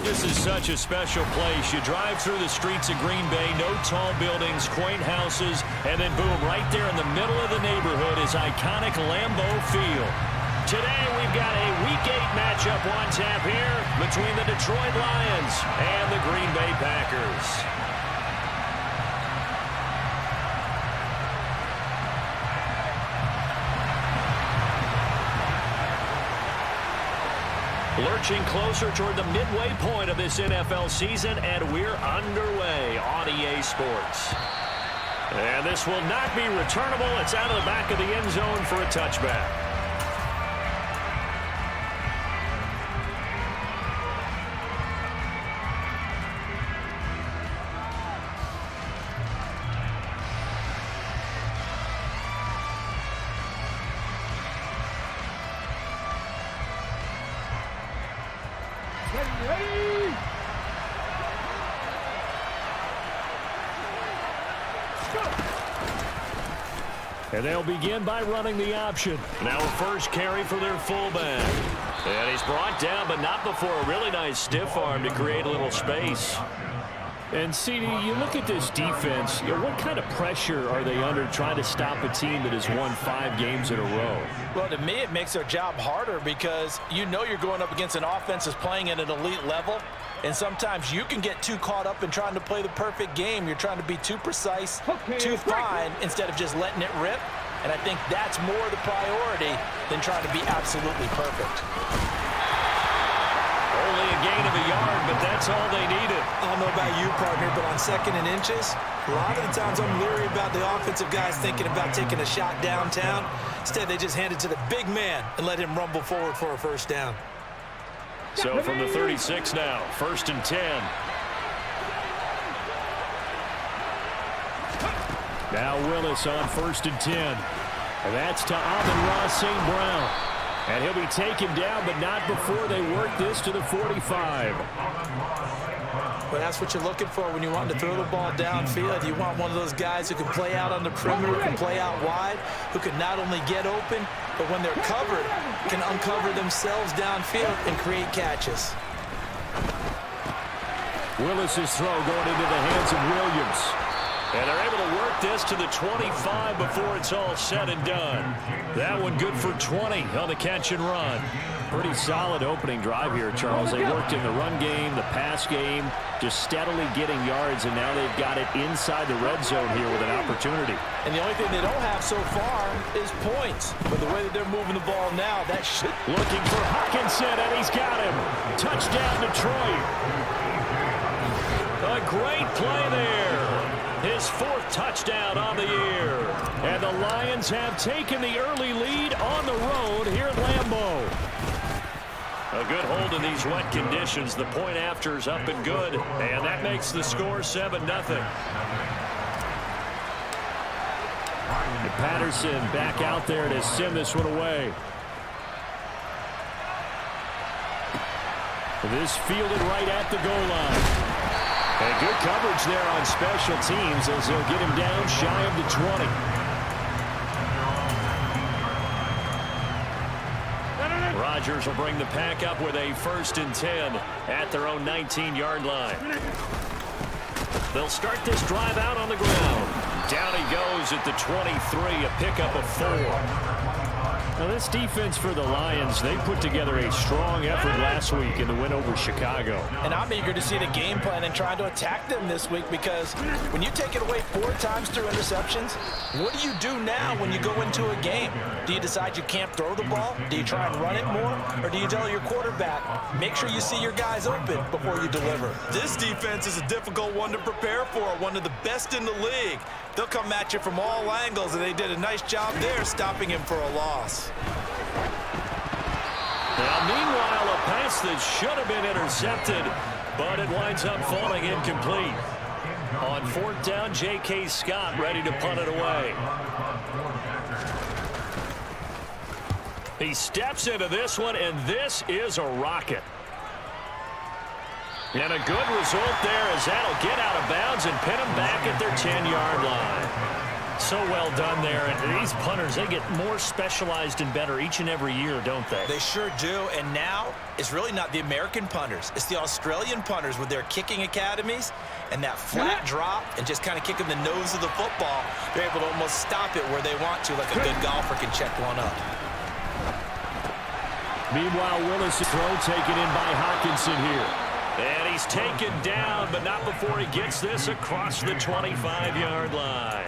This is such a special place. You drive through the streets of Green Bay, no tall buildings, quaint houses, and then boom, right there in the middle of the neighborhood is iconic Lambeau Field. Today we've got a Week 8 matchup on tap here between the Detroit Lions and the Green Bay Packers. Lurching closer toward the midway point of this NFL season, and we're underway on EA Sports. And this will not be returnable. It's out of the back of the end zone for a touchback. And they'll begin by running the option. Now a first carry for their fullback. And he's brought down, but not before a really nice stiff arm to create a little space. And, CD, you look at this defense, what kind of pressure are they under trying to stop a team that has won 5 games in a row? Well, to me, it makes their job harder because you know you're going up against an offense that's playing at an elite level. And sometimes you can get too caught up in trying to play the perfect game. You're trying to be too precise, too fine, instead of just letting it rip. And I think that's more the priority than trying to be absolutely perfect. Only a gain of a yard, but that's all they needed. I don't know about you, partner, but on 2nd and inches, a lot of the times I'm leery about the offensive guys thinking about taking a shot downtown. Instead, they just hand it to the big man and let him rumble forward for a first down. So from the 36 now, 1st and 10. Now Willis on 1st and 10. And that's to Amon-Ra St. Brown. And he'll be taken down, but not before they work this to the 45. Well, that's what you're looking for when you want to throw the ball downfield. You want one of those guys who can play out on the perimeter, can play out wide, who can not only get open, but when they're covered, can uncover themselves downfield and create catches. Willis's throw going into the hands of Williams. And they're able to work this to the 25 before it's all said and done. That one good for 20 on the catch and run. Pretty solid opening drive here, Charles. They worked in the run game, the pass game, just steadily getting yards, and now they've got it inside the red zone here with an opportunity. And the only thing they don't have so far is points. But the way that they're moving the ball now, that should... Looking for Hockenson, and he's got him. Touchdown, Detroit. A great play there. His 4th touchdown on the year. And the Lions have taken the early lead on the road here at Lambeau. A good hold in these wet conditions. The point after's up and good. And that makes the score 7-0. Patterson back out there to send this one away. This fielded right at the goal line. And good coverage there on special teams as they'll get him down shy of the 20. Rodgers will bring the pack up with a 1st and 10 at their own 19-yard line. They'll start this drive out on the ground. Down he goes at the 23, a pickup of 4. Now, this defense for the Lions, they put together a strong effort last week in the win over Chicago. And I'm eager to see the game plan and trying to attack them this week because when you take it away 4 times through interceptions, what do you do now when you go into a game? Do you decide you can't throw the ball? Do you try and run it more? Or do you tell your quarterback, make sure you see your guys open before you deliver? This defense is a difficult one to prepare for, one of the best in the league. They'll come at you from all angles, and they did a nice job there stopping him for a loss. Now, meanwhile, a pass that should have been intercepted, but it winds up falling incomplete. On 4th down, J.K. Scott ready to punt it away. He steps into this one, and this is a rocket. And a good result there as that'll get out of bounds and pin them back at their 10-yard line. So well done there. And these punters, they get more specialized and better each and every year, don't they? They sure do. And now it's really not the American punters. It's the Australian punters with their kicking academies and that flat drop and just kind of kicking the nose of the football. They're able to almost stop it where they want to, like a good golfer can check one up. Meanwhile, Willis' throw taken in by Hawkinson here. And he's taken down, but not before he gets this across the 25-yard line.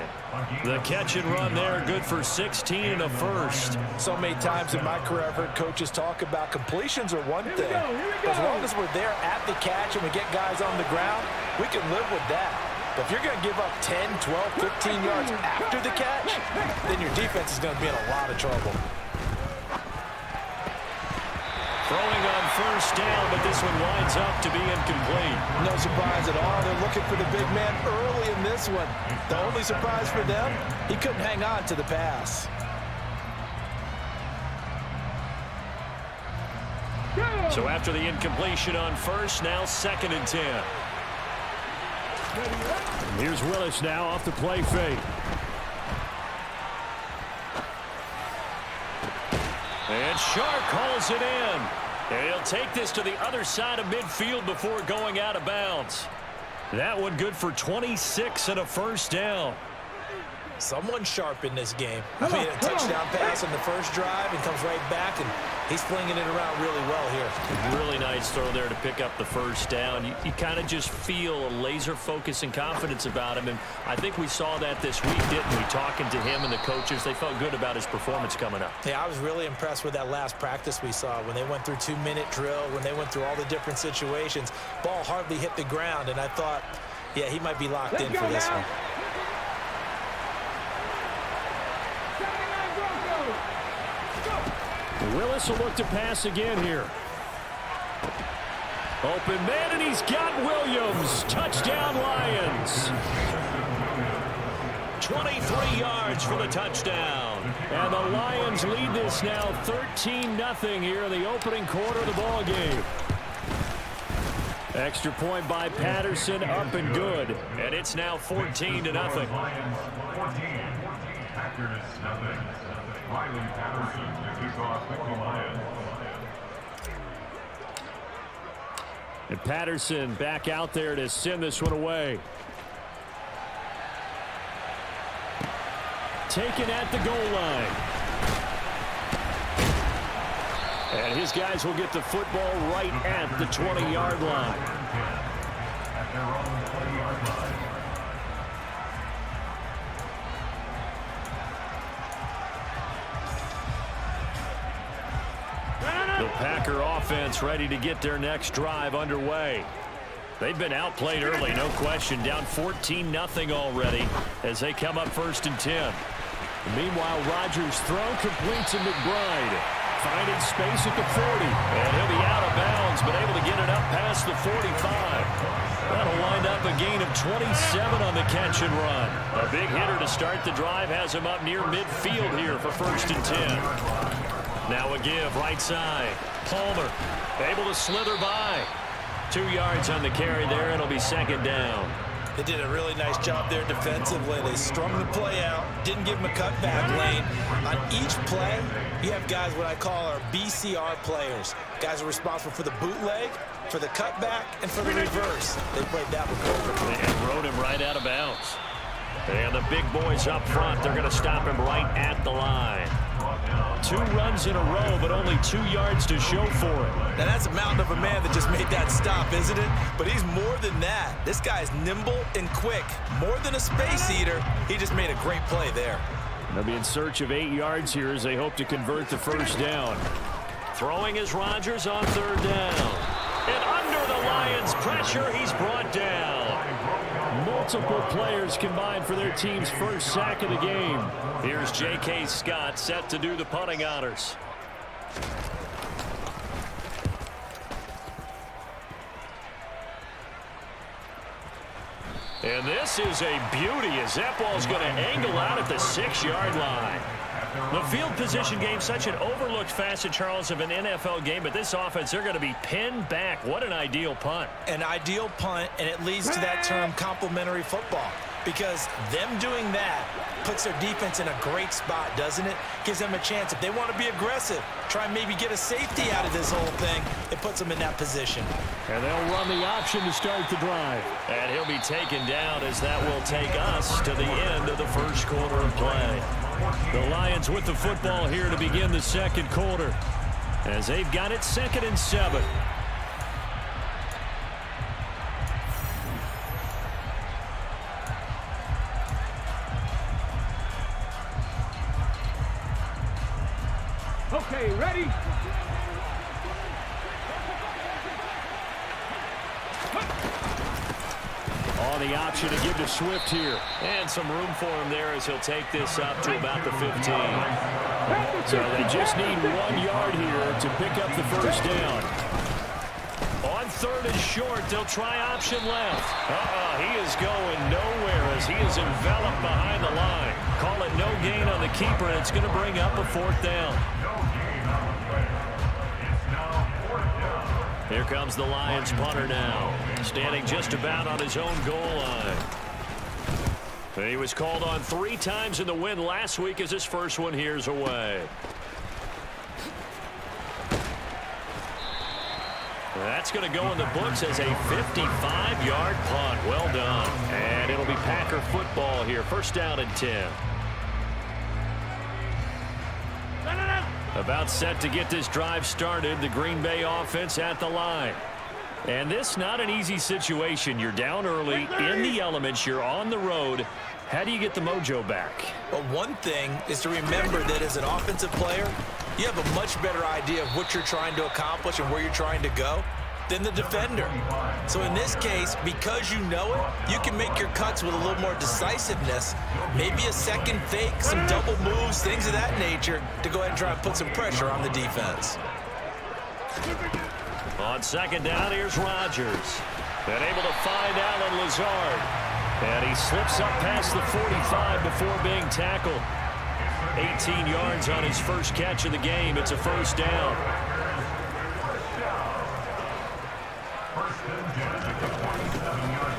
The catch and run there, good for 16 and a first. So many times in my career, I've heard coaches talk about completions are one thing. As long as we're there at the catch and we get guys on the ground, we can live with that. But if you're going to give up 10, 12, 15 yards after the catch, then your defense is going to be in a lot of trouble. Throwing on first down, but this one winds up to be incomplete. No surprise at all. They're looking for the big man early in this one. The only surprise for them, he couldn't hang on to the pass. So after the incompletion on first, now 2nd and 10. Here's Willis now off the play fake. And Sharp calls it in. And he'll take this to the other side of midfield before going out of bounds. That one good for 26 and a first down. Someone sharp in this game. I mean, a touchdown pass on the first drive and comes right back, and he's flinging it around really well here. Really nice throw there to pick up the first down. You kind of just feel a laser focus and confidence about him, and I think we saw that this week, didn't we? Talking to him and the coaches, they felt good about his performance coming up. Yeah, I was really impressed with that last practice we saw when they went through 2-minute drill, when they went through all the different situations. Ball hardly hit the ground, and I thought, yeah, he might be locked in for this one. Willis will look to pass again here. Open man, and he's got Williams. Touchdown, Lions. 23 yards for the touchdown. And the Lions lead this now 13-0 here in the opening quarter of the ball game. Extra point by Patterson, up and good. And it's now 14-0. And Patterson back out there to send this one away. Taken at the goal line. And his guys will get the football right at the 20-yard line. The Packer offense ready to get their next drive underway. They've been outplayed early, no question. Down 14-0 already as they come up 1st and 10. Meanwhile, Rodgers' throw completes to McBride. Finding space at the 40. And he'll be out of bounds, but able to get it up past the 45. That'll wind up a gain of 27 on the catch and run. A big hitter to start the drive has him up near midfield here for 1st and 10. Now a give right side. Palmer able to slither by. 2 yards on the carry there. It'll be 2nd down. They did a really nice job there defensively. They strung the play out, didn't give him a cutback lane. On each play, you have guys what I call our BCR players. Guys are responsible for the bootleg, for the cutback, and for the reverse. They played that one perfectly. And rode him right out of bounds. And the big boys up front, they're going to stop him right at the line. 2 runs in a row, but only 2 yards to show for it. Now that's a mountain of a man that just made that stop, isn't it? But he's more than that. This guy's nimble and quick. More than a space eater, he just made a great play there. They'll be in search of 8 yards here as they hope to convert the first down. Throwing is Rodgers on 3rd down. And under the Lions' pressure, he's brought down. Multiple players combined for their team's first sack of the game. Here's J.K. Scott set to do the punting honors. And this is a beauty as that ball's going to angle out at the 6-yard line. The field position game, such an overlooked facet, Charles, of an NFL game, but this offense, they're going to be pinned back. What an ideal punt. An ideal punt, and it leads to that term complementary football. because them doing that puts their defense in a great spot, doesn't it? Gives them a chance. If they want to be aggressive, try and maybe get a safety out of this whole thing, it puts them in that position. And they'll run the option to start the drive. And he'll be taken down as that will take us to the end of the first quarter of play. The Lions with the football here to begin the second quarter, as they've got it 2nd and 7. Okay, ready? On the option to give to Swift here. And some room for him there as he'll take this up to about the 15. So they just need 1 yard here to pick up the first down. On 3rd and short, they'll try option left. He is going nowhere as he is enveloped behind the line. Call it no gain on the keeper, and it's going to bring up a 4th down. Here comes the Lions punter now, standing just about on his own goal line. He was called on 3 times in the win last week as his first one here's away. That's going to go in the books as a 55-yard punt. Well done. And it'll be Packer football here. First down and 10. About set to get this drive started. The Green Bay offense at the line. And this not an easy situation. You're down early, in the elements, you're on the road. How do you get the mojo back? Well, one thing is to remember that as an offensive player, you have a much better idea of what you're trying to accomplish and where you're trying to go than the defender. So in this case, because you know it, you can make your cuts with a little more decisiveness, maybe a second fake, some double moves, things of that nature, to go ahead and try and put some pressure on the defense. On 2nd down, here's Rodgers. And able to find Allen Lazard. And he slips up past the 45 before being tackled. 18 yards on his first catch of the game. It's a first down.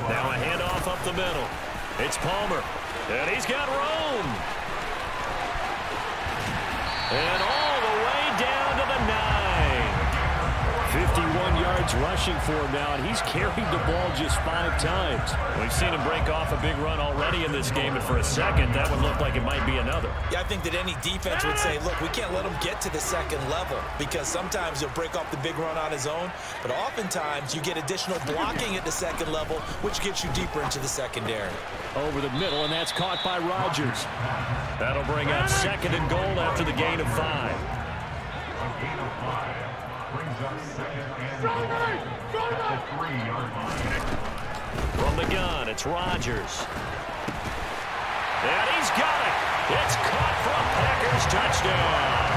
Now a handoff up the middle. It's Palmer. And he's got room. And all the way down to the 9. 51 yards rushing for him now, and he's carried the ball just 5 times. We've seen him break off a big run already in this game, and for a second, that would look like it might be another. Yeah, I think that any defense would say, look, we can't let him get to the second level, because sometimes he'll break off the big run on his own, but oftentimes you get additional blocking at the second level, which gets you deeper into the secondary. Over the middle, and that's caught by Rodgers. That'll bring up 2nd and goal after the gain of 5. From the gun, it's Rodgers. And he's got it. It's caught for a Packers touchdown.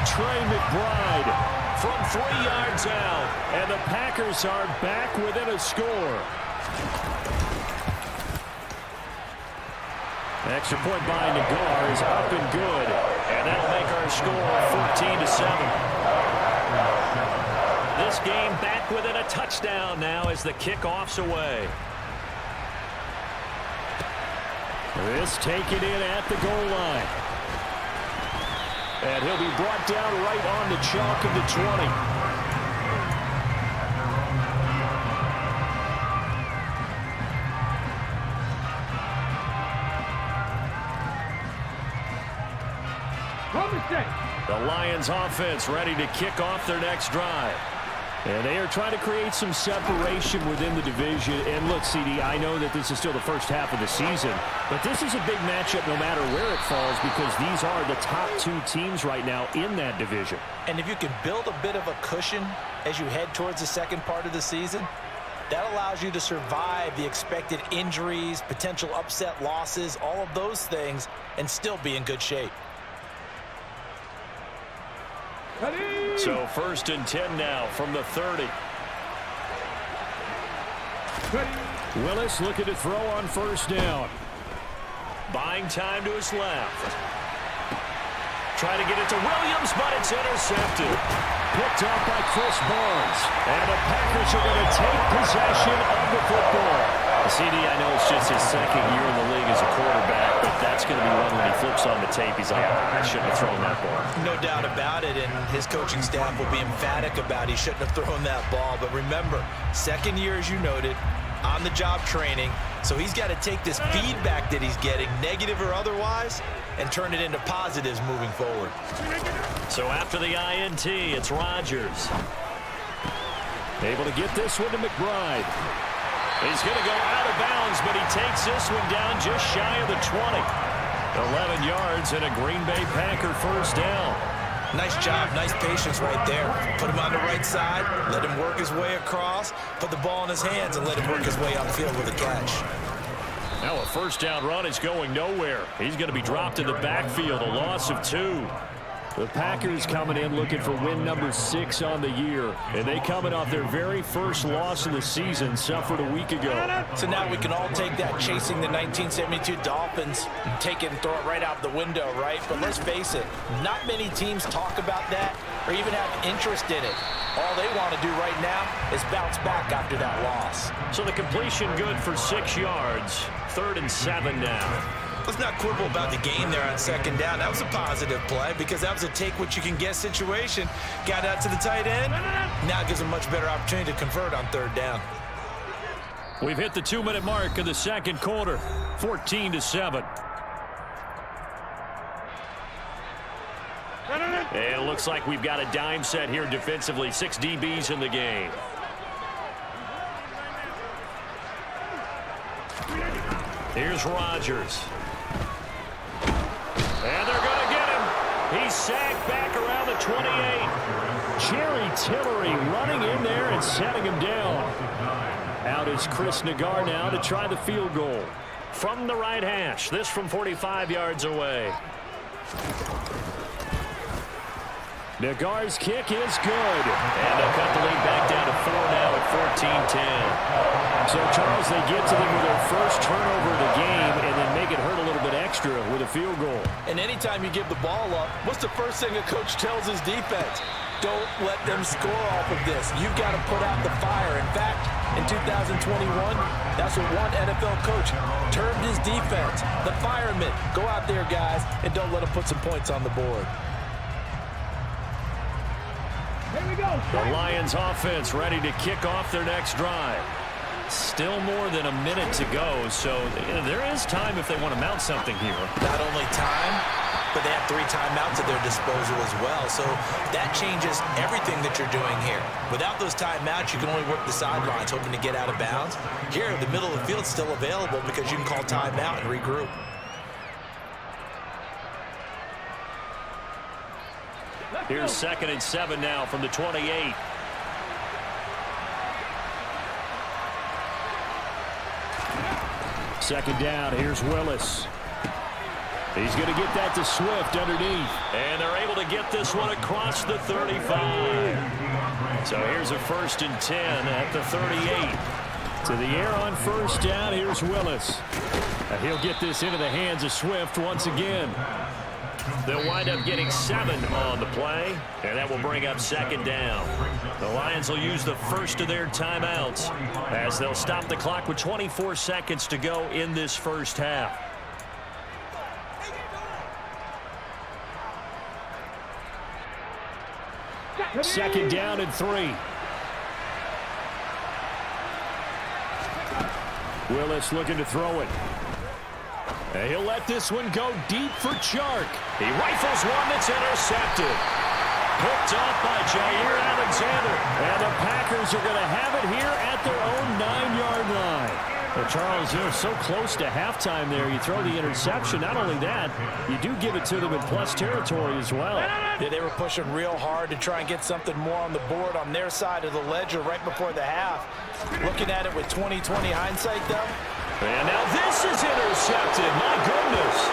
Trey McBride from 3 yards out. And the Packers are back within a score. Extra point by Nagar is up and good. And that'll make our score 14-7. This game back within a touchdown now as the kickoff's away. This taken in at the goal line. And he'll be brought down right on the chalk of the 20. The Lions offense ready to kick off their next drive. And they are trying to create some separation within the division. And look, CD, I know that this is still the first half of the season, but this is a big matchup no matter where it falls because these are the top 2 teams right now in that division. And if you can build a bit of a cushion as you head towards the second part of the season, that allows you to survive the expected injuries, potential upset losses, all of those things, and still be in good shape. So 1st and 10 now from the 30. Willis looking to throw on 1st down. Buying time to his left. Trying to get it to Williams, but it's intercepted. Picked up by Chris Barnes. And the Packers are going to take possession of the football. CD, I know it's just his second year in the league as a quarterback, but that's going to be one when he flips on the tape. He's like, I shouldn't have thrown that ball. No doubt about it, and his coaching staff will be emphatic about he shouldn't have thrown that ball. But remember, second year, as you noted, on-the-job training, so he's got to take this feedback that he's getting, negative or otherwise, and turn it into positives moving forward. So after the INT, it's Rodgers. Able to get this one to McBride. He's going to go out of bounds, but he takes this one down just shy of the 20. 11 yards and a Green Bay Packer first down. Nice job, nice patience right there. Put him on the right side, let him work his way across, put the ball in his hands, and let him work his way upfield with a catch. Now a first down run is going nowhere. He's going to be dropped in the backfield, a loss of 2. The Packers coming in looking for win number 6 on the year. And they coming off their very first loss of the season, suffered a week ago. So now we can all take that chasing the 1972 Dolphins and take it and throw it right out the window, right? But let's face it, not many teams talk about that or even have interest in it. All they want to do right now is bounce back after that loss. So the completion good for 6 yards. 3rd and 7 now. Let's not quibble about the game there on second down. That was a positive play because that was a take-what-you-can-get situation. Got out to the tight end. Now gives a much better opportunity to convert on 3rd down. We've hit the 2-minute mark of the second quarter. 14-7. And it looks like we've got a dime set here defensively. 6 DBs in the game. Here's Rodgers. And they're going to get him. He's sacked back around the 28. Jerry Tillery running in there and setting him down. Out is Chris Nagar now to try the field goal. From the right hash. This from 45 yards away. Nagar's kick is good. And they'll cut the lead back down to 4 now at 14-10. So, Charles, they get to them with their first turnover of the game and then make it hurt a little bit extra with a field goal. And anytime you give the ball up, what's the first thing a coach tells his defense? Don't let them score off of this. You've got to put out the fire. In fact, in 2021, that's what one NFL coach termed his defense. The firemen. Go out there, guys, and don't let them put some points on the board. The Lions offense ready to kick off their next drive. Still more than a minute to go, so there is time if they want to mount something here. Not only time, but they have 3 timeouts at their disposal as well, so that changes everything that you're doing here. Without those timeouts, you can only work the sidelines, hoping to get out of bounds. Here, the middle of the field's still available because you can call timeout and regroup. Here's 2nd and 7 now from the 28. Second down, here's Willis. He's going to get that to Swift underneath. And they're able to get this one across the 35. So here's a 1st and 10 at the 38. To the air on first down, here's Willis. He'll get this into the hands of Swift once again. They'll wind up getting 7 on the play, and that will bring up 2nd down. The Lions will use the first of their timeouts as they'll stop the clock with 24 seconds to go in this first half. Second down and 3. Willis looking to throw it. And he'll let this one go deep for Chark. He rifles one that's intercepted. Picked off by Jair Alexander. And the Packers are going to have it here at their own 9-yard line. Well, Charles, you're so close to halftime there. You throw the interception. Not only that, you do give it to them in plus territory as well. Yeah, they were pushing real hard to try and get something more on the board on their side of the ledger right before the half. Looking at it with 20/20 hindsight, though. And now this is intercepted. My goodness.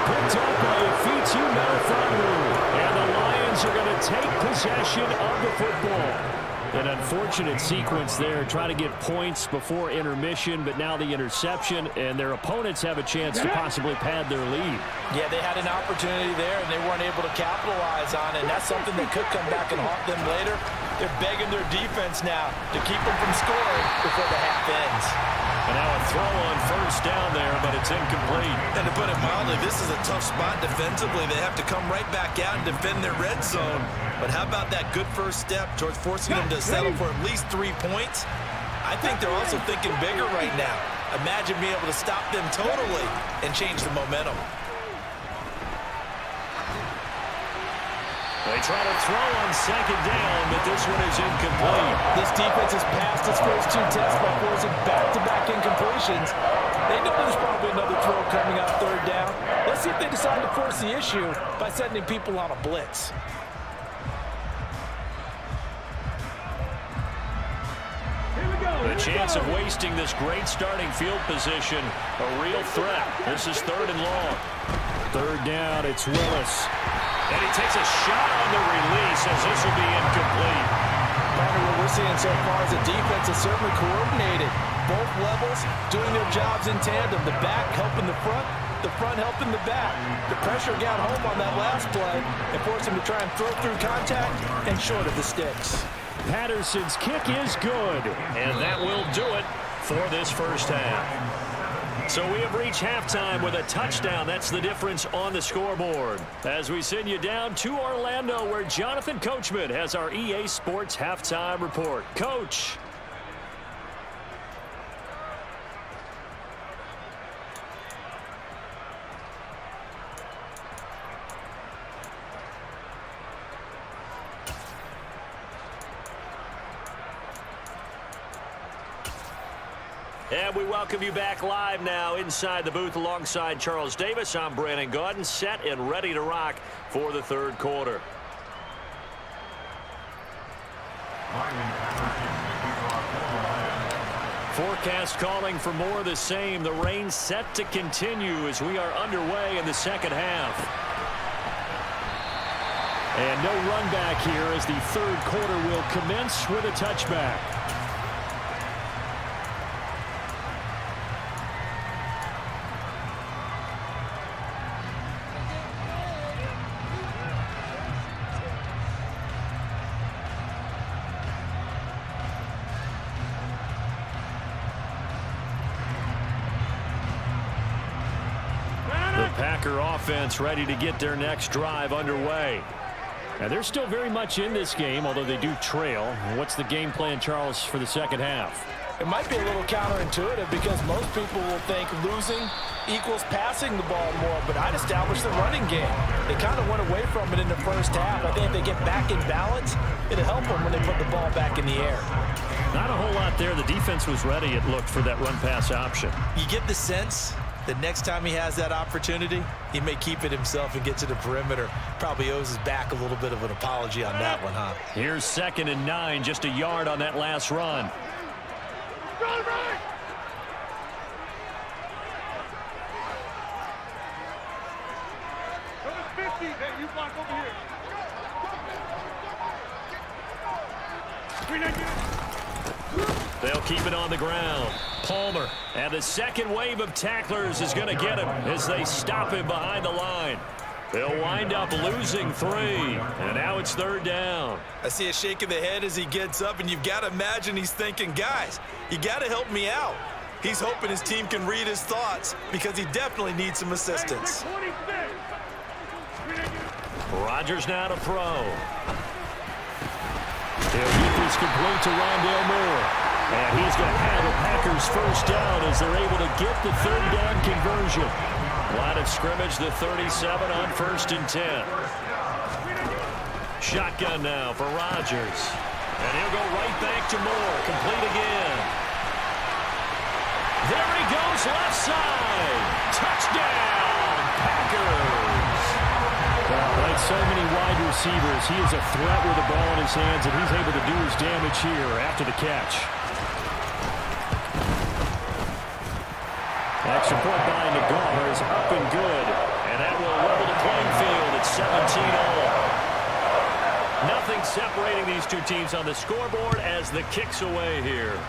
Picked up by Afitu Melifonwu. And the Lions are going to take possession of the football. An unfortunate sequence there, trying to get points before intermission, but now the interception, and their opponents have a chance to possibly pad their lead. Yeah, they had an opportunity there, and they weren't able to capitalize on it, and that's something that could come back and haunt them later. They're begging their defense now to keep them from scoring before the half ends. And now a throw on first down there, but it's incomplete. And to put it mildly, this is a tough spot defensively. They have to come right back out and defend their red zone. But how about that good first step towards forcing them to settle for at least 3 points? I think they're also thinking bigger right now. Imagine being able to stop them totally and change the momentum. They try to throw on second down, but this one is incomplete. This defense has passed its first 2 tests by forcing back-to-back incompletions. They know there's probably another throw coming on third down. Let's see if they decide to force the issue by sending people on a blitz. The chance of wasting this great starting field position, a real threat. This is third and long. Third down, it's Willis. And he takes a shot on the release as this will be incomplete. What we're seeing so far is the defense is certainly coordinated. Both levels doing their jobs in tandem. The back helping the front helping the back. The pressure got home on that last play and forced him to try and throw through contact and short of the sticks. Patterson's kick is good, and that will do it for this first half. So we have reached halftime with a touchdown. That's the difference on the scoreboard. As we send you down to Orlando, where Jonathan Coachman has our EA Sports halftime report. Coach. And we welcome you back live now inside the booth alongside Charles Davis. I'm Brandon Gaudin, set and ready to rock for the third quarter. Forecast calling for more of the same. The rain set to continue as we are underway in the second half. And no run back here as the third quarter will commence with a touchback. Packer offense ready to get their next drive underway. And they're still very much in this game, although they do trail. What's the game plan, Charles, for the second half? It might be a little counterintuitive because most people will think losing equals passing the ball more, but I'd establish the running game. They kind of went away from it in the first half. I think if they get back in balance, it'll help them when they put the ball back in the air. Not a whole lot there. The defense was ready, it looked, for that run-pass option. You get the sense the next time he has that opportunity, he may keep it himself and get to the perimeter. Probably owes his back a little bit of an apology on that one, huh? Here's 2nd and 9, just a yard on that last run. They'll keep it on the ground. Palmer, and the second wave of tacklers is going to get him as they stop him behind the line. They'll wind up losing 3, and now it's third down. I see a shake of the head as he gets up, and you've got to imagine he's thinking, guys, you got to help me out. He's hoping his team can read his thoughts because he definitely needs some assistance. Rodgers now to throw. He'll get this complete to Rondale Moore. And he's going to have the Packers first down as they're able to get the third down conversion. Line of scrimmage, the 37 on 1st and 10. Shotgun now for Rodgers. And he'll go right back to Moore. Complete again. There he goes, left side. Touchdown, Packers. Like so many wide receivers, he is a threat with the ball in his hands, and he's able to do his damage here after the catch. Extra point by Nagar is up and good, and that will level the playing field at 17-all. Nothing separating these two teams on the scoreboard as the kick's away here.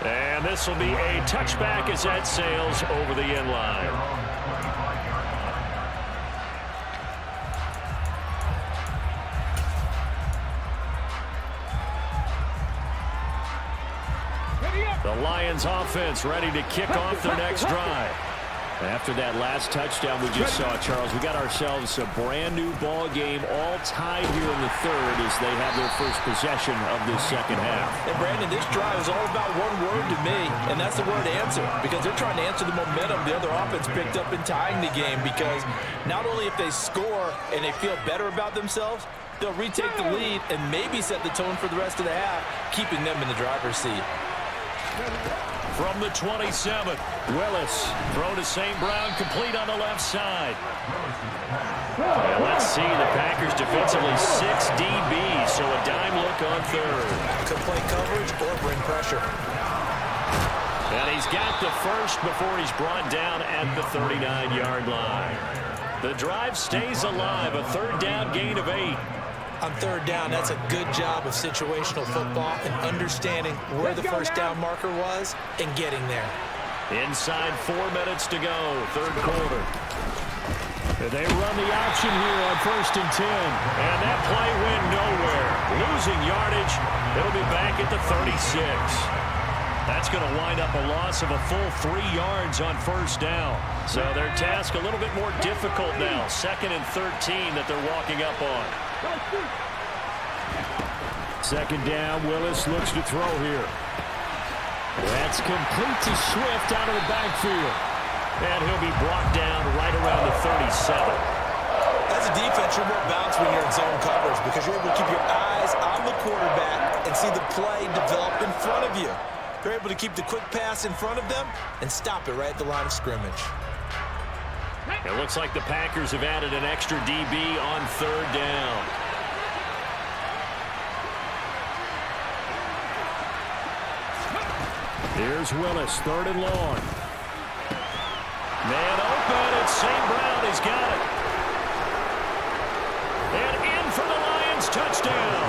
And this will be a touchback as that sails over the end line. Lions offense ready to kick off their next drive. After that last touchdown we just saw, Charles, we got ourselves a brand-new ball game, all tied here in the third as they have their first possession of this second half. And, Brandon, this drive is all about one word to me, and that's the word answer, because they're trying to answer the momentum the other offense picked up in tying the game, because not only if they score and they feel better about themselves, they'll retake the lead and maybe set the tone for the rest of the half, keeping them in the driver's seat. From the 27, Willis, throw to St. Brown, complete on the left side. And let's see, the Packers defensively 6 DBs, so a dime look on third. Could play coverage or bring pressure. And he's got the first before he's brought down at the 39-yard line. The drive stays alive, a third down gain of 8. On third down, that's a good job of situational football and understanding where the first down marker was and getting there. Inside 4 minutes to go, third quarter. They run the option here on 1st and 10. And that play went nowhere. Losing yardage. It'll be back at the 36. That's going to wind up a loss of a full 3 yards on first down. So their task a little bit more difficult now. 2nd and 13 that they're walking up on. Second down, Willis looks to throw here. That's complete to Swift out of the backfield. And he'll be brought down right around the 37. As a defense, you're more balanced when you're in zone coverage because you're able to keep your eyes on the quarterback and see the play develop in front of you. You're able to keep the quick pass in front of them and stop it right at the line of scrimmage. It looks like the Packers have added an extra DB on third down. Here's Willis, 3rd and long. Man open, it's St. Brown, he's got it. And in for the Lions, touchdown.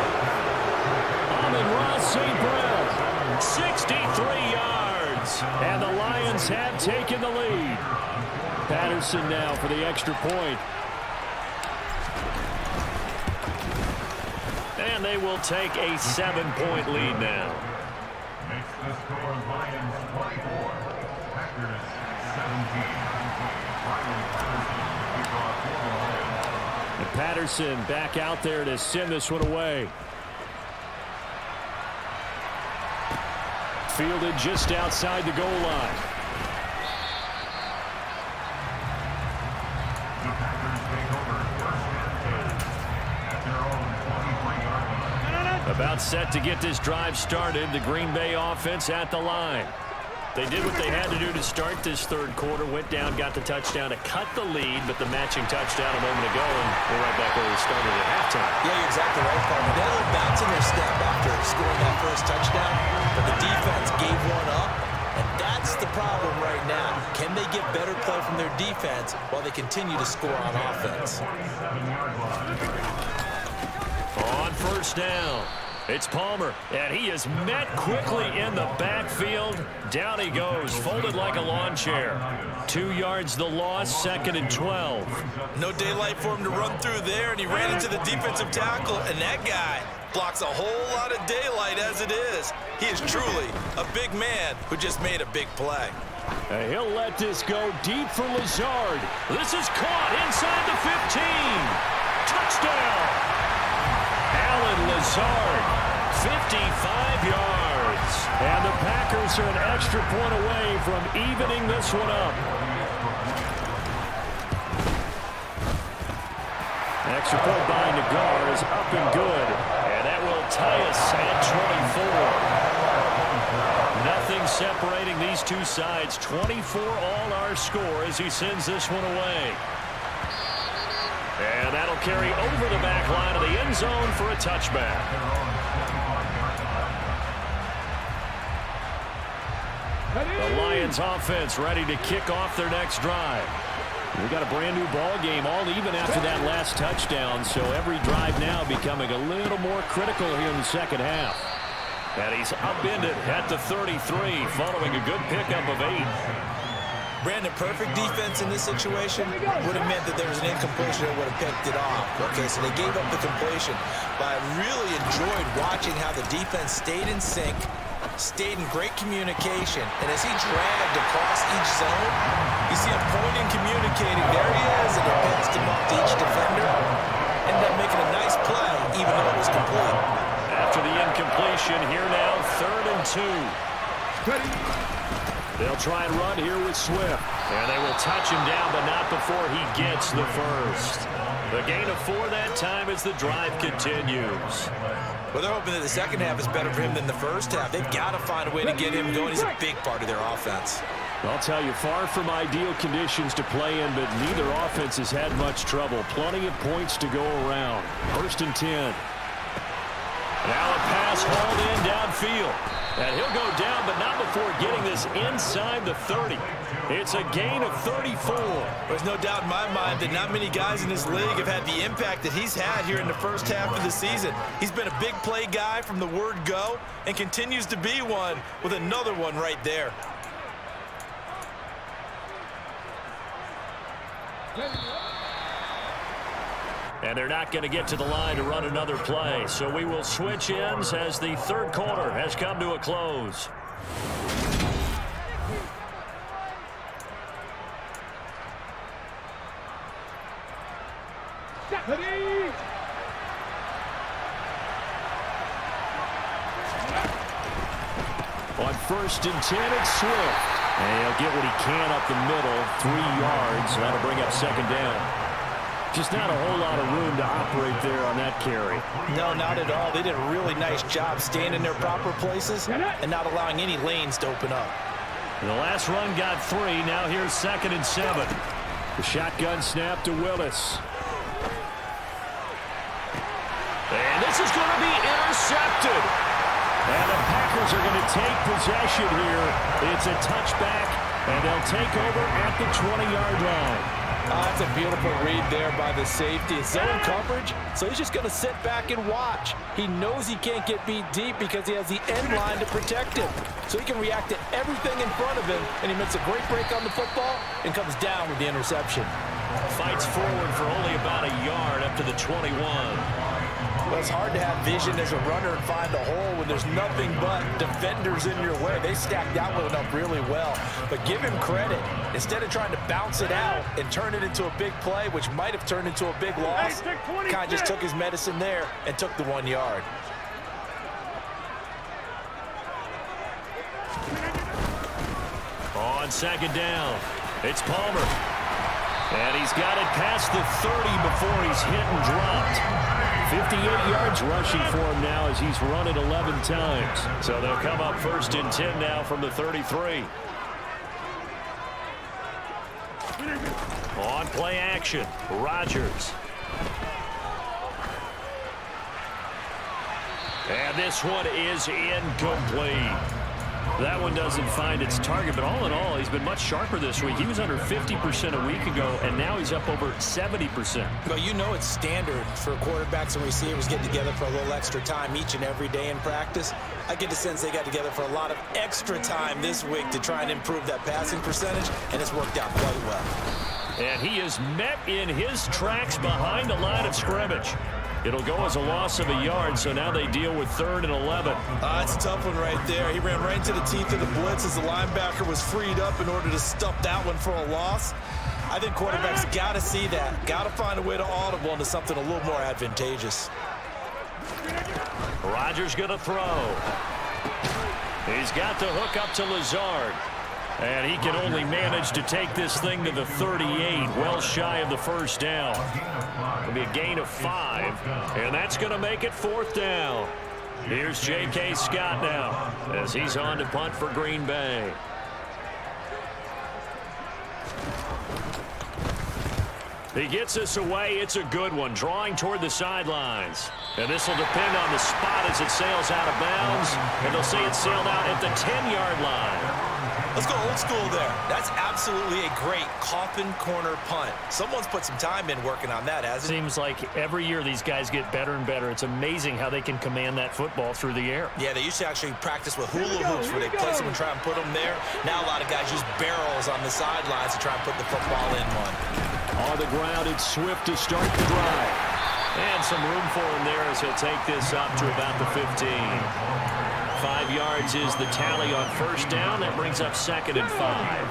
Amon-Ra St. Brown, 63 yards. And the Lions have taken the lead. Patterson now for the extra point. And they will take a 7-point lead now. Makes the score Lions 24, Packers 17. And Patterson back out there to send this one away. Fielded just outside the goal line. About set to get this drive started. The Green Bay offense at the line. They did what they had to do to start this third quarter. Went down, got the touchdown to cut the lead, but the matching touchdown a moment ago, and we're right back where we started at halftime. Yeah, you're exactly right, Carmen. They had a little bounce in their step after scoring that first touchdown, but the defense gave one up, and that's the problem right now. Can they get better play from their defense while they continue to score on offense? On first down, it's Palmer, and he is met quickly in the backfield. Down he goes, folded like a lawn chair. 2 yards the loss, 2nd and 12. No daylight for him to run through there, and he ran into the defensive tackle, and that guy blocks a whole lot of daylight as it is. He is truly a big man who just made a big play. And he'll let this go deep for Lazard. This is caught inside the 15. Touchdown! Alan Lazard, 55 yards. And the Packers are an extra point away from evening this one up. Extra point by Nagar is up and good. And that will tie us at 24. Nothing separating these two sides. 24 all our score as he sends this one away. And that'll carry over the back line of the end zone for a touchback. The Lions offense ready to kick off their next drive. We got a brand new ball game, all even after that last touchdown. So every drive now becoming a little more critical here in the second half. And he's upended at the 33 following a good pickup of 8. Brandon, perfect defense in this situation would have meant that there was an incompletion that would have picked it off. Okay, so they gave up the completion. But I really enjoyed watching how the defense stayed in sync, stayed in great communication. And as he dragged across each zone, you see him pointing, communicating. There he is, and he passed him off to each defender. Ended up making a nice play, even though it was complete. After the incompletion, here now, 3rd and 2. They'll try and run here with Swift. And they will touch him down, but not before he gets the first. The gain of 4 that time as the drive continues. Well, they're hoping that the second half is better for him than the first half. They've got to find a way to get him going. He's a big part of their offense. I'll tell you, far from ideal conditions to play in, but neither offense has had much trouble. Plenty of points to go around. 1st and 10. Now a pass hauled in downfield. And he'll go down, but not before getting this inside the 30. It's a gain of 34. There's no doubt in my mind that not many guys in this league have had the impact that he's had here in the first half of the season. He's been a big play guy from the word go and continues to be one with another one right there. And they're not going to get to the line to run another play. So we will switch ends as the 3rd quarter has come to a close. On 1st and 10, it's Swift. And he'll get what he can up the middle, 3 yards. That'll bring up 2nd down. Just not a whole lot of room to operate there on that carry. No, not at all. They did a really nice job staying in their proper places and not allowing any lanes to open up. And the last run got 3. Now here's 2nd and 7. The shotgun snap to Willis. And this is going to be intercepted. And the Packers are going to take possession here. It's a touchback, and they'll take over at the 20-yard line. That's a beautiful read there by the safety. It's zone coverage, so he's just going to sit back and watch. He knows he can't get beat deep because he has the end line to protect him. So he can react to everything in front of him, and he makes a great break on the football and comes down with the interception. Fights forward for only about a yard up to the 21. Well, it's hard to have vision as a runner and find a hole when there's nothing but defenders in your way. They stacked that one up really well. But give him credit. Instead of trying to bounce it out and turn it into a big play, which might have turned into a big loss, kind of just took his medicine there and took the 1 yard. On 2nd down, it's Palmer. And he's got it past the 30 before he's hit and dropped. 58 yards rushing for him now as he's run it 11 times. So they'll come up 1st and 10 now from the 33. On play action, Rodgers. And this one is incomplete. That one doesn't find its target, but all in all, he's been much sharper this week. He was under 50% a week ago, and now he's up over 70%. Well, you know it's standard for quarterbacks and receivers getting together for a little extra time each and every day in practice. I get the sense they got together for a lot of extra time this week to try and improve that passing percentage, and it's worked out quite well. And he is met in his tracks behind the line of scrimmage. It'll go as a loss of a yard, so now they deal with 3rd and 11. It's a tough one right there. He ran right into the teeth of the blitz as the linebacker was freed up in order to stuff that one for a loss. I think quarterbacks got to see that. Got to find a way to audible into something a little more advantageous. Rodgers going to throw. He's got the hook up to Lazard. And he can only manage to take this thing to the 38, well shy of the 1st down. It'll be a gain of 5, and that's going to make it 4th down. Here's J.K. Scott now as he's on to punt for Green Bay. He gets us away. It's a good one, drawing toward the sidelines. And this will depend on the spot as it sails out of bounds. And they'll say it sailed out at the 10-yard line. Let's go old school there. That's absolutely a great coffin corner punt. Someone's put some time in working on that, hasn't it? Seems like every year these guys get better and better. It's amazing how they can command that football through the air. Yeah, they used to actually practice with hula hoops where they place them and try and put them there. Now a lot of guys use barrels on the sidelines to try and put the football in one. On the ground, it's Swift to start the drive. And some room for him there as he'll take this up to about the 15. 5 yards is the tally on first down. That brings up 2nd and 5.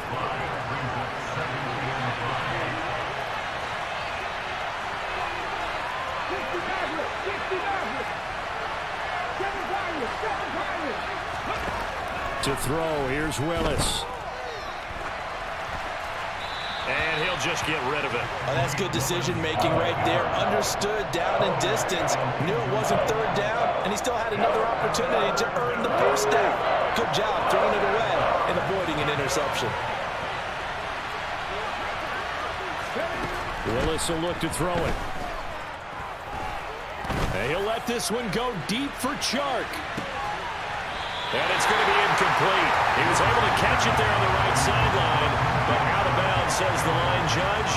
To throw, here's Willis. And he'll just get rid of it. Oh, that's good decision-making right there. Understood down and distance. Knew it wasn't third down, and he still had another opportunity to earn the first down. Good job throwing it away and avoiding an interception. Willis will look to throw it. And he'll let this one go deep for Chark. And it's going to be incomplete. He was able to catch it there on the right sideline, but out of bounds, says the line judge.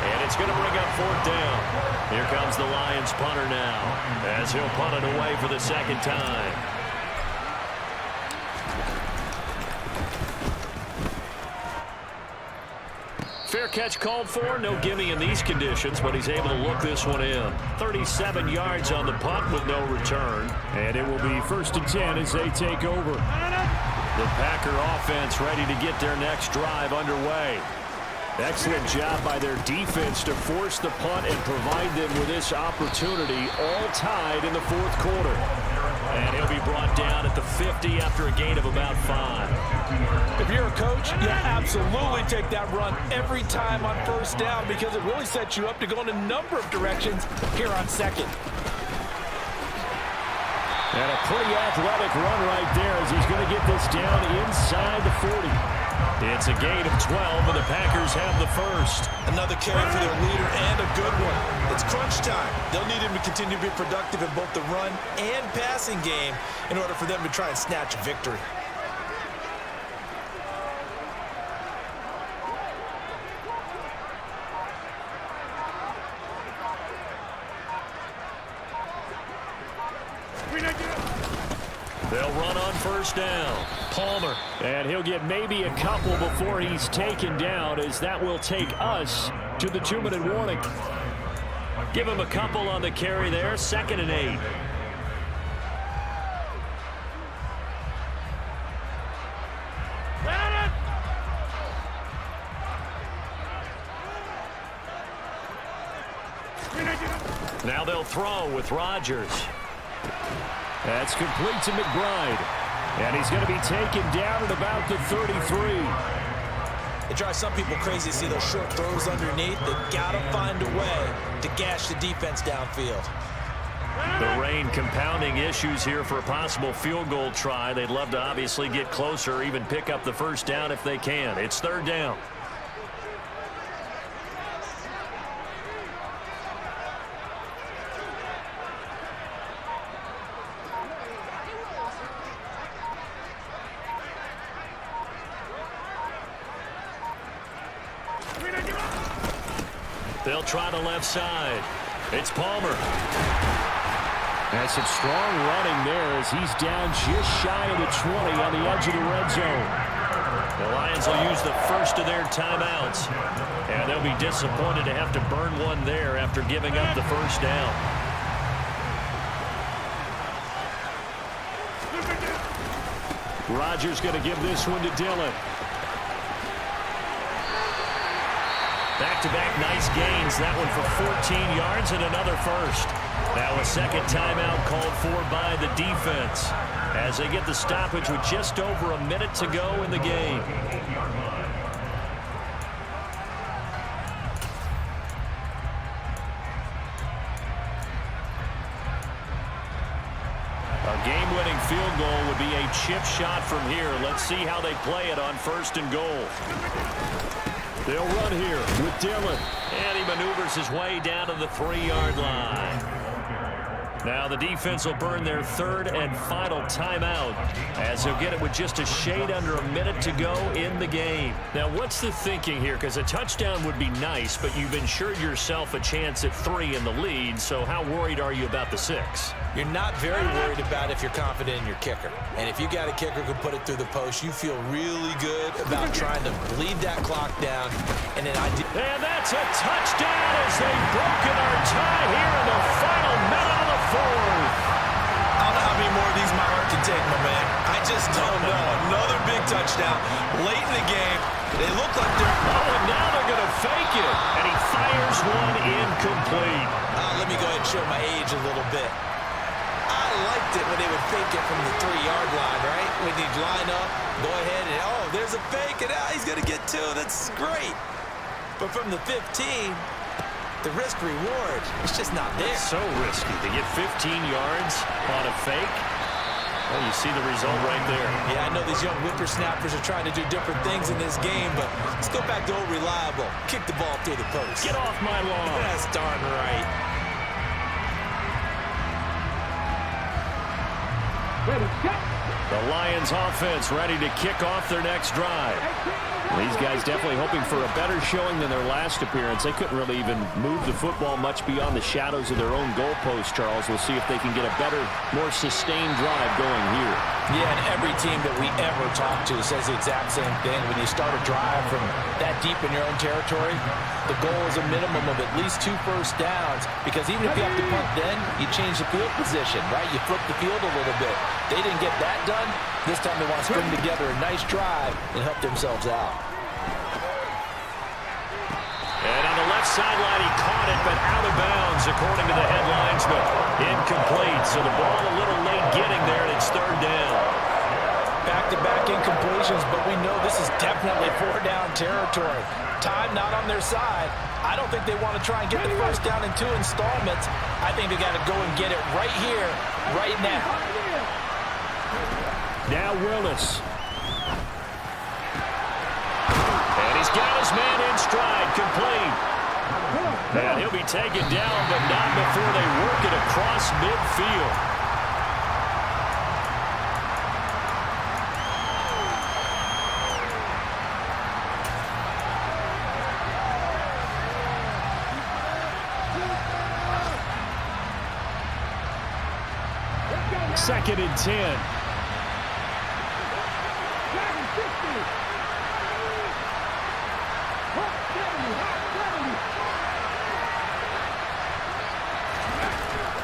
And it's going to bring up 4th down. Here comes the Lions punter now, as he'll punt it away for the 2nd time. Fair catch called for. No gimme in these conditions, but he's able to look this one in. 37 yards on the punt with no return. And it will be 1st and 10 as they take over. The Packer offense ready to get their next drive underway. Excellent job by their defense to force the punt and provide them with this opportunity, all tied in the 4th quarter. And he'll be brought down at the 50 after a gain of about 5. If you're a coach, you absolutely take that run every time on first down because it really sets you up to go in a number of directions here on 2nd. And a pretty athletic run right there as he's going to get this down inside the 40. It's a gain of 12, and the Packers have the first. Another carry for their leader and a good one. It's crunch time. They'll need him to continue to be productive in both the run and passing game in order for them to try and snatch a victory. They'll run on first down. Palmer. And he'll get maybe a couple before he's taken down, as that will take us to the 2-minute warning. Give him a couple on the carry there. 2nd and 8. Now they'll throw with Rodgers. That's complete to McBride. And he's going to be taken down at about the 33. It drives some people crazy to see those short throws underneath. They've got to find a way to gash the defense downfield. The rain compounding issues here for a possible field goal try. They'd love to obviously get closer or even pick up the first down if they can. It's 3rd down. They'll try the left side. It's Palmer. That's some strong running there as he's down just shy of the 20 on the edge of the red zone. The Lions will use the first of their timeouts. And they'll be disappointed to have to burn one there after giving up the first down. Rodgers going to give this one to Dillon. Back-to-back nice gains. That one for 14 yards and another first. Now a 2nd timeout called for by the defense as they get the stoppage with just over a minute to go in the game. A game-winning field goal would be a chip shot from here. Let's see how they play it on 1st and goal. They'll run here with Dillon. And he maneuvers his way down to the 3-yard line. Now the defense will burn their 3rd and final timeout as they'll get it with just a shade under a minute to go in the game. Now what's the thinking here? Because a touchdown would be nice, but you've ensured yourself a chance at 3 in the lead. So how worried are you about the 6? You're not very worried about if you're confident in your kicker. And if you got a kicker who can put it through the post, you feel really good about trying to bleed that clock down. And that's a touchdown as they've broken our tie here in the final minute of the 4th. I don't know how many more of these my heart can take, my man. I just don't know. Another big touchdown late in the game. They look like they're... Oh, and now they're going to fake it. And he fires one incomplete. Let me go ahead and show my age a little bit. I liked it when they would fake it from the 3-yard line, right? When you'd line up, go ahead and, oh, there's a fake, and he's going to get 2. That's great. But from the 15, the risk-reward, it's just not there. It's so risky to get 15 yards on a fake. Well, you see the result right there. Yeah, I know these young whippersnappers are trying to do different things in this game, but let's go back to old reliable. Kick the ball through the post. Get off my lawn. That's darn right. The Lions offense ready to kick off their next drive. These guys definitely hoping for a better showing than their last appearance. They couldn't really even move the football much beyond the shadows of their own goalpost, Charles. We'll see if they can get a better, more sustained drive going here. Yeah, and every team that we ever talk to says the exact same thing. When you start a drive from that deep in your own territory, the goal is a minimum of at least 2 first downs, because even if you have to punt then, you change the field position, right? You flip the field a little bit. They didn't get that done. This time they want to string together a nice drive and help themselves out. And on the left sideline, he caught it, but out of bounds, according to the headlines, but incomplete. So the ball a little late getting there, and it's 3rd down. Back-to-back incompletions, but we know this is definitely 4-down territory. Time not on their side. I don't think they want to try and get the first down in 2 installments. I think they got to go and get it right here, right now. Now Willis. And he's got his man in stride, complete. And he'll be taken down, but not before they work it across midfield. Second and 10.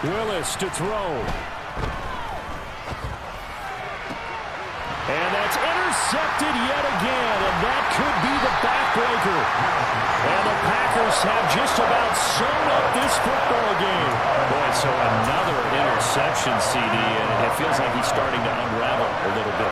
Willis to throw. And that's intercepted yet again, and that could be the backbreaker. And the Packers have just about sewn up this football game. Boy, so another interception, CD, and it feels like he's starting to unravel a little bit.